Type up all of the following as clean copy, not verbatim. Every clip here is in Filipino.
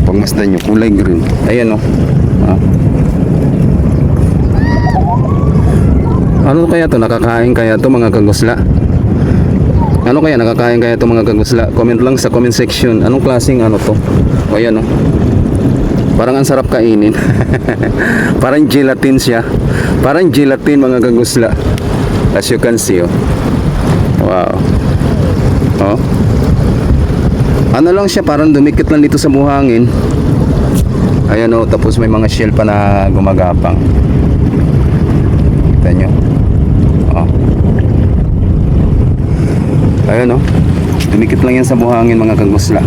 Pagmasdan nyo, kulay green. Ayan o. Ano kaya to? Nakakain kaya to mga kagusla? Ano kaya nakakain kaya to mga kagusla? Comment lang sa comment section. Anong klaseng ano to? O ayan o. Parang ang sarap kainin. Parang gelatin siya. Parang gelatin mga kagusla. As you can see oh. Wow. Oh. Ano lang siya, parang dumikit lang dito sa buhangin. Ayan o, tapos may mga shell pa na gumagapang. Kita nyo. Oh. Ayan o, dumikit lang yan sa buhangin mga kagusla.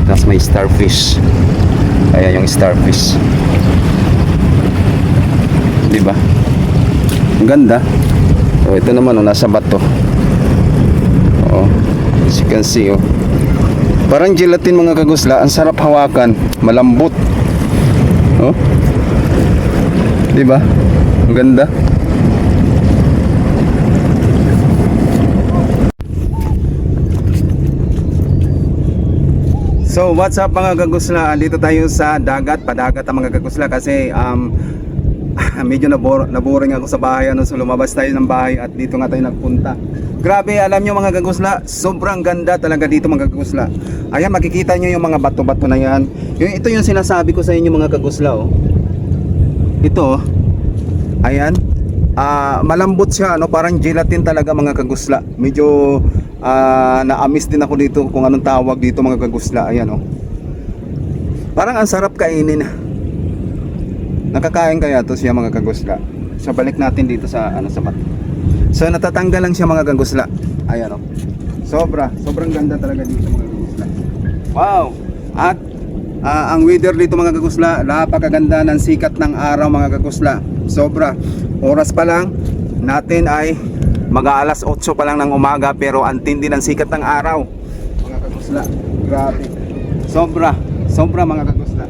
Tapos may starfish. Ayan yung starfish. Diba? Ang ganda. O, ito naman o, nasa bato. O, as you can see o. Parang gelatin mga kagusla. Ang sarap hawakan. Malambot. Oh. 'Di ba? Ang ganda. So, what's up mga kagusla? Andito tayo sa dagat, padagat ang mga kagusla kasi medyo naboring ako sa bahay so lumabas tayo ng bahay at dito nga tayo nagpunta. Grabe, alam nyo mga kagusla, sobrang ganda talaga dito mga kagusla. Ayan, makikita nyo yung mga bato-bato na yan. Ito yung sinasabi ko sa inyo mga kagusla oh. Ito oh. Ayan, malambot siya no? Parang gelatin talaga mga kagusla. Medyo na-amiss din ako dito kung anong tawag dito mga kagusla. Ayan oh. Parang ang sarap kainin. Nakakain kaya to siya mga kagusla. So balik natin dito sa sa bato. So natatanggal lang siya mga kagusla. Ayan o. Sobrang ganda talaga dito mga kagusla. Wow. At ang weather dito mga kagusla, napakaganda ng sikat ng araw mga kagusla. Sobra. Oras pa lang natin ay mag-aalas 8 pa lang ng umaga, pero ang tindi ng sikat ng araw mga kagusla. Grabe. Sobra mga kagusla.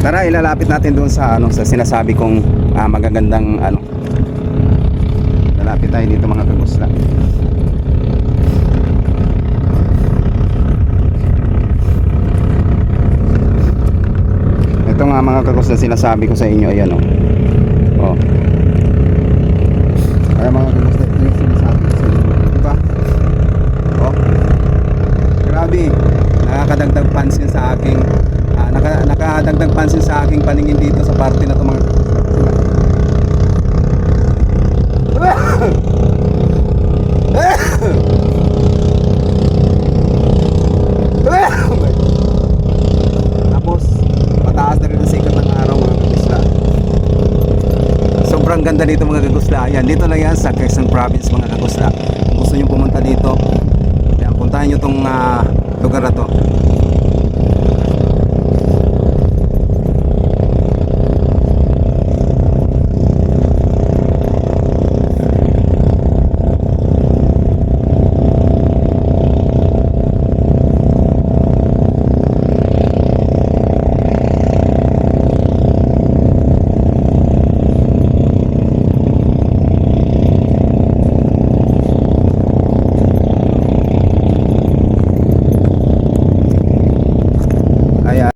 Tara, ilalapit natin doon sa sa sinasabi kong magagandang lalapit tayo dito mga kagusla. Ito nga mga kagusla sinasabi ko sa inyo, ayan oh. Oh. Ayan mga kagusla, ito yung sinasabi ko sa inyo. Diba? Oh. Grabe, nakakadagdag pansin sa aking nakadagdag pansin sa aking paningin dito sa parte na ito mga tapos mataas na rin ang sikat ng araw mga kagusla. Sobrang ganda dito mga kagusla. Ayan, dito lang yan sa Quezon Province mga kagusla. Kung gusto nyo pumunta dito, ayan, puntahan nyo itong lugar na to.